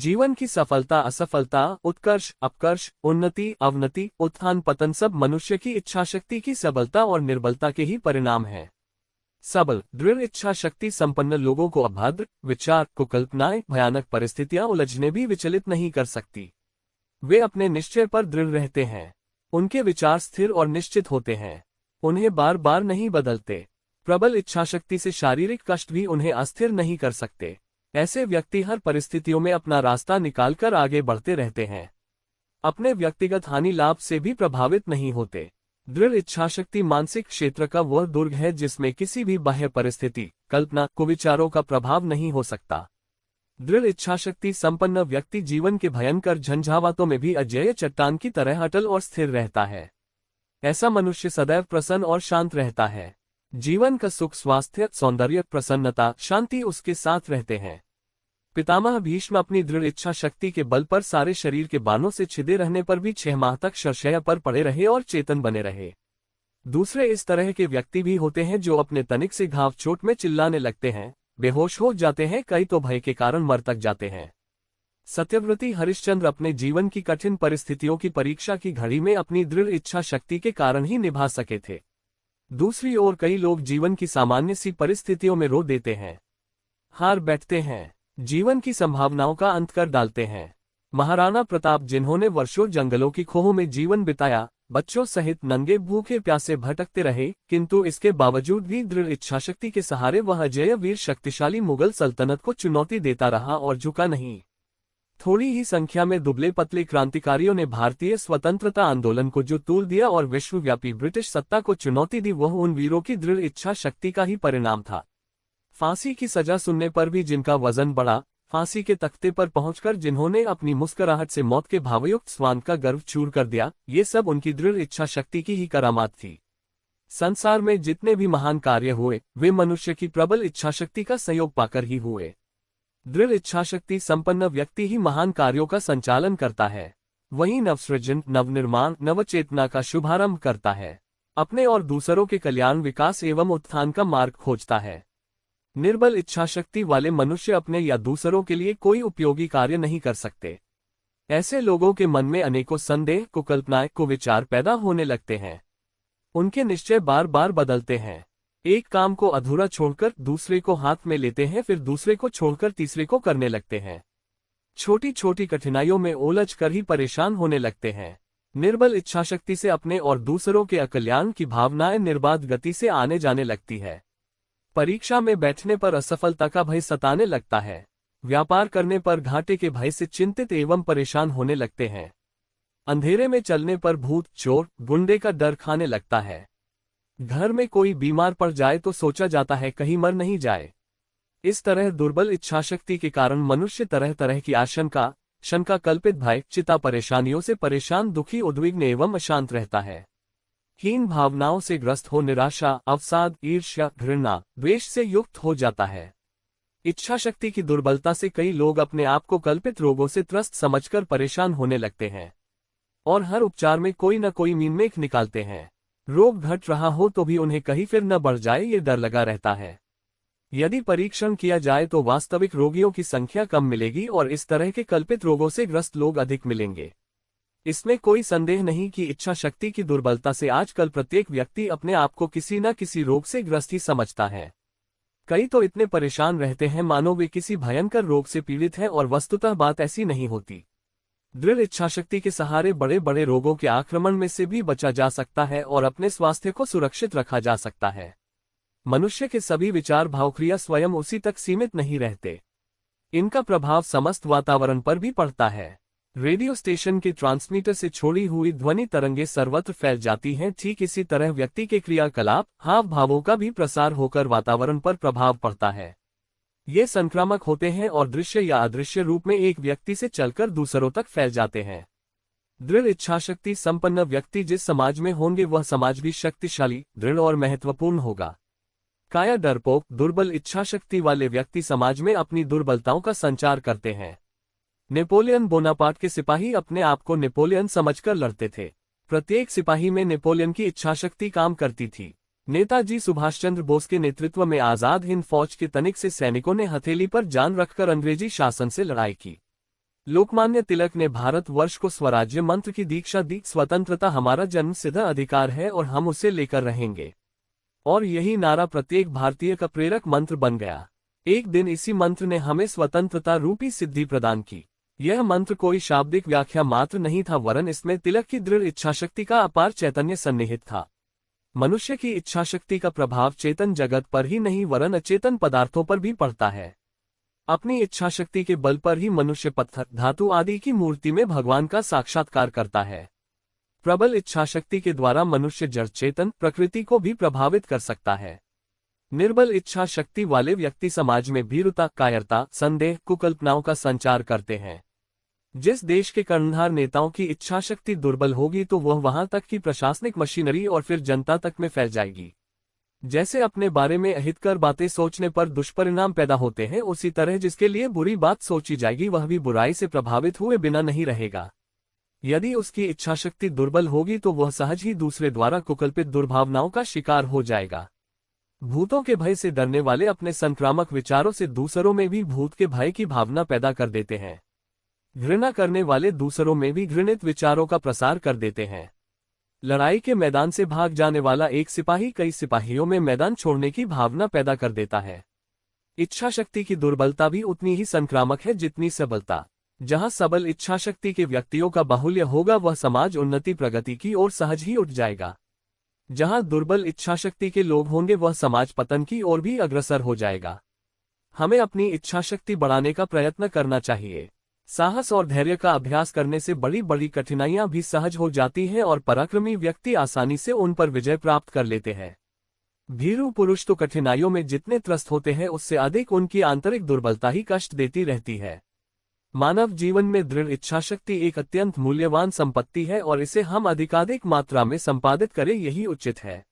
जीवन की सफलता, असफलता, उत्कर्ष, अपकर्ष, उन्नति, अवनति, उत्थान, पतन सब मनुष्य की इच्छाशक्ति की सबलता और निर्बलता के ही परिणाम हैं। सबल, दृढ़ इच्छा शक्ति संपन्न लोगों को अभद्र विचार, कुकल्पनाएं, भयानक परिस्थितियां उलझने भी विचलित नहीं कर सकती। वे अपने निश्चय पर दृढ़ रहते हैं। उनके विचार स्थिर और निश्चित होते हैं। उन्हें बार बार नहीं बदलते। प्रबल इच्छाशक्ति से शारीरिक कष्ट भी उन्हें अस्थिर नहीं कर सकते। ऐसे व्यक्ति हर परिस्थितियों में अपना रास्ता निकालकर आगे बढ़ते रहते हैं। अपने व्यक्तिगत हानि लाभ से भी प्रभावित नहीं होते। दृढ़ इच्छाशक्ति मानसिक क्षेत्र का वह दुर्ग है जिसमें किसी भी बाह्य परिस्थिति, कल्पना, कुविचारों का प्रभाव नहीं हो सकता। दृढ़ इच्छाशक्ति संपन्न व्यक्ति जीवन के भयंकर झंझावातों में भी अजेय चट्टान की तरह अटल और स्थिर रहता है। ऐसा मनुष्य सदैव प्रसन्न और शांत रहता है। जीवन का सुख, स्वास्थ्य, सौंदर्य, प्रसन्नता, शांति उसके साथ रहते हैं। पितामह भीष्म अपनी दृढ़ इच्छा शक्ति के बल पर सारे शरीर के बाणों से छिदे रहने पर भी 6 माह तक शरशय्या पर पड़े रहे और चेतन बने रहे। दूसरे इस तरह के व्यक्ति भी होते हैं जो अपने तनिक से घाव चोट में चिल्लाने लगते हैं, बेहोश हो जाते हैं, कई तो भय के कारण मर तक जाते हैं। सत्यव्रती हरिश्चंद्र अपने जीवन की कठिन परिस्थितियों की परीक्षा की घड़ी में अपनी दृढ़ इच्छा शक्ति के कारण ही निभा सके थे। दूसरी ओर कई लोग जीवन की सामान्य सी परिस्थितियों में रो देते हैं, हार बैठते हैं, जीवन की संभावनाओं का अंत कर डालते हैं। महाराणा प्रताप, जिन्होंने वर्षों जंगलों की खोहों में जीवन बिताया, बच्चों सहित नंगे भूखे प्यासे भटकते रहे, किंतु इसके बावजूद भी दृढ़ इच्छाशक्ति के सहारे वह अजेय वीर शक्तिशाली मुगल सल्तनत को चुनौती देता रहा और झुका नहीं। थोड़ी ही संख्या में दुबले पतले क्रांतिकारियों ने भारतीय स्वतंत्रता आंदोलन को जो तूल दिया और विश्वव्यापी ब्रिटिश सत्ता को चुनौती दी, वह उन वीरों की दृढ़ इच्छा शक्ति का ही परिणाम था। फांसी की सजा सुनने पर भी जिनका वजन बढ़ा, फांसी के तख्ते पर पहुंचकर जिन्होंने अपनी मुस्कुराहट से मौत के भावयुक्त स्वांग का गर्व चूर कर दिया, ये सब उनकी दृढ़ इच्छा शक्ति की ही करामात थी। संसार में जितने भी महान कार्य हुए, वे मनुष्य की प्रबल इच्छाशक्ति का सहयोग पाकर ही हुए। दृढ़ इच्छाशक्ति संपन्न व्यक्ति ही महान कार्यों का संचालन करता है। वही नवसृजन, नवनिर्माण, नवचेतना का शुभारंभ करता है। अपने और दूसरों के कल्याण, विकास एवं उत्थान का मार्ग खोजता है। निर्बल इच्छाशक्ति वाले मनुष्य अपने या दूसरों के लिए कोई उपयोगी कार्य नहीं कर सकते। ऐसे लोगों के मन में अनेकों संदेह, कुकल्पनाएं, कुविचार पैदा होने लगते हैं। उनके निश्चय बार बार बदलते हैं। एक काम को अधूरा छोड़कर दूसरे को हाथ में लेते हैं, फिर दूसरे को छोड़कर तीसरे को करने लगते हैं। छोटी छोटी कठिनाइयों में उलझ कर ही परेशान होने लगते हैं। निर्बल इच्छाशक्ति से अपने और दूसरों के अकल्याण की भावनाएं निर्बाध गति से आने जाने लगती है। परीक्षा में बैठने पर असफलता का भय सताने लगता है। व्यापार करने पर घाटे के भय से चिंतित एवं परेशान होने लगते हैं। अंधेरे में चलने पर भूत, चोर, गुंडे का डर खाने लगता है। घर में कोई बीमार पड़ जाए तो सोचा जाता है कहीं मर नहीं जाए। इस तरह दुर्बल इच्छाशक्ति के कारण मनुष्य तरह तरह की आशंका, शंका, कल्पित भय, चिंता, परेशानियों से परेशान, दुखी, उद्विग्न एवं अशांत रहता है। हीन भावनाओं से ग्रस्त हो निराशा, अवसाद, ईर्ष्या, घृणा, द्वेष से युक्त हो जाता है। इच्छाशक्ति की दुर्बलता से कई लोग अपने आप को कल्पित रोगों से त्रस्त समझकर परेशान होने लगते हैं और हर उपचार में कोई न कोई मीनमेख निकालते हैं। रोग घट रहा हो तो भी उन्हें कहीं फिर न बढ़ जाए, ये डर लगा रहता है। यदि परीक्षण किया जाए तो वास्तविक रोगियों की संख्या कम मिलेगी और इस तरह के कल्पित रोगों से ग्रस्त लोग अधिक मिलेंगे। इसमें कोई संदेह नहीं कि इच्छा शक्ति की दुर्बलता से आजकल प्रत्येक व्यक्ति अपने आप को किसी न किसी रोग से ग्रस्त ही समझता है। कई तो इतने परेशान रहते हैं मानो वे किसी भयंकर रोग से पीड़ित हैं, और वस्तुतः बात ऐसी नहीं होती। दृढ़ इच्छाशक्ति के सहारे बड़े बड़े रोगों के आक्रमण में से भी बचा जा सकता है और अपने स्वास्थ्य को सुरक्षित रखा जा सकता है। मनुष्य के सभी विचार, भाव, क्रिया स्वयं उसी तक सीमित नहीं रहते। इनका प्रभाव समस्त वातावरण पर भी पड़ता है। रेडियो स्टेशन के ट्रांसमीटर से छोड़ी हुई ध्वनि तरंगे सर्वत्र फैल जाती हैं। ठीक इसी तरह व्यक्ति के क्रियाकलाप, हाव भावों का भी प्रसार होकर वातावरण पर प्रभाव पड़ता है। ये संक्रामक होते हैं और दृश्य या अदृश्य रूप में एक व्यक्ति से चलकर दूसरों तक फैल जाते हैं। दृढ़ इच्छाशक्ति संपन्न व्यक्ति जिस समाज में होंगे वह समाज भी शक्तिशाली, दृढ़ और महत्वपूर्ण होगा। काया डरपोक, दुर्बल इच्छाशक्ति वाले व्यक्ति समाज में अपनी दुर्बलताओं का संचार करते हैं। नेपोलियन बोनापार्ट के सिपाही अपने आप को नेपोलियन समझकर लड़ते थे। प्रत्येक सिपाही में नेपोलियन की इच्छाशक्ति काम करती थी। नेताजी सुभाष चंद्र बोस के नेतृत्व में आजाद हिंद फौज के तनिक से सैनिकों ने हथेली पर जान रखकर अंग्रेजी शासन से लड़ाई की। लोकमान्य तिलक ने भारतवर्ष को स्वराज्य मंत्र की दीक्षा दी। स्वतंत्रता हमारा जन्मसिद्ध अधिकार है और हम उसे लेकर रहेंगे। और यही नारा प्रत्येक भारतीय का प्रेरक मंत्र बन गया। एक दिन इसी मंत्र ने हमें स्वतंत्रता रूपी सिद्धि प्रदान की। यह मंत्र कोई शाब्दिक व्याख्या मात्र नहीं था, वरन इसमें तिलक की दृढ़ इच्छाशक्ति का अपार चैतन्य सन्निहित था। मनुष्य की इच्छाशक्ति का प्रभाव चेतन जगत पर ही नहीं वरन अचेतन पदार्थों पर भी पड़ता है। अपनी इच्छाशक्ति के बल पर ही मनुष्य पत्थर, धातु आदि की मूर्ति में भगवान का साक्षात्कार करता है। प्रबल इच्छाशक्ति के द्वारा मनुष्य जड़ चेतन प्रकृति को भी प्रभावित कर सकता है। निर्बल इच्छा शक्ति वाले व्यक्ति समाज में भीरुता, कायरता, संदेह, कुकल्पनाओं का संचार करते हैं। जिस देश के कर्णधार नेताओं की इच्छाशक्ति दुर्बल होगी तो वह वहां तक की प्रशासनिक मशीनरी और फिर जनता तक में फैल जाएगी। जैसे अपने बारे में अहितकर बातें सोचने पर दुष्परिणाम पैदा होते हैं, उसी तरह जिसके लिए बुरी बात सोची जाएगी वह भी बुराई से प्रभावित हुए बिना नहीं रहेगा। यदि उसकी इच्छाशक्ति दुर्बल होगी तो वह सहज ही दूसरे द्वारा कुकल्पित दुर्भावनाओं का शिकार हो जाएगा। भूतों के भय से डरने वाले अपने संक्रामक विचारों से दूसरों में भी भूत के भय की भावना पैदा कर देते हैं। घृणा करने वाले दूसरों में भी घृणित विचारों का प्रसार कर देते हैं। लड़ाई के मैदान से भाग जाने वाला एक सिपाही कई सिपाहियों में मैदान छोड़ने की भावना पैदा कर देता है। इच्छाशक्ति की दुर्बलता भी उतनी ही संक्रामक है जितनी सबलता। जहां सबल इच्छाशक्ति के व्यक्तियों का बाहुल्य होगा वह समाज उन्नति प्रगति की ओर सहज ही उठ जाएगा। जहां दुर्बल इच्छाशक्ति के लोग होंगे वह समाज पतन की ओर भी अग्रसर हो जाएगा। हमें अपनी इच्छाशक्ति बढ़ाने का प्रयत्न करना चाहिए। साहस और धैर्य का अभ्यास करने से बड़ी बड़ी कठिनाइयां भी सहज हो जाती हैं और पराक्रमी व्यक्ति आसानी से उन पर विजय प्राप्त कर लेते हैं। भीरू पुरुष तो कठिनाइयों में जितने त्रस्त होते हैं उससे अधिक उनकी आंतरिक दुर्बलता ही कष्ट देती रहती है। मानव जीवन में दृढ़ इच्छाशक्ति एक अत्यंत मूल्यवान संपत्ति है और इसे हम अधिकाधिक मात्रा में संपादित करें यही उचित है।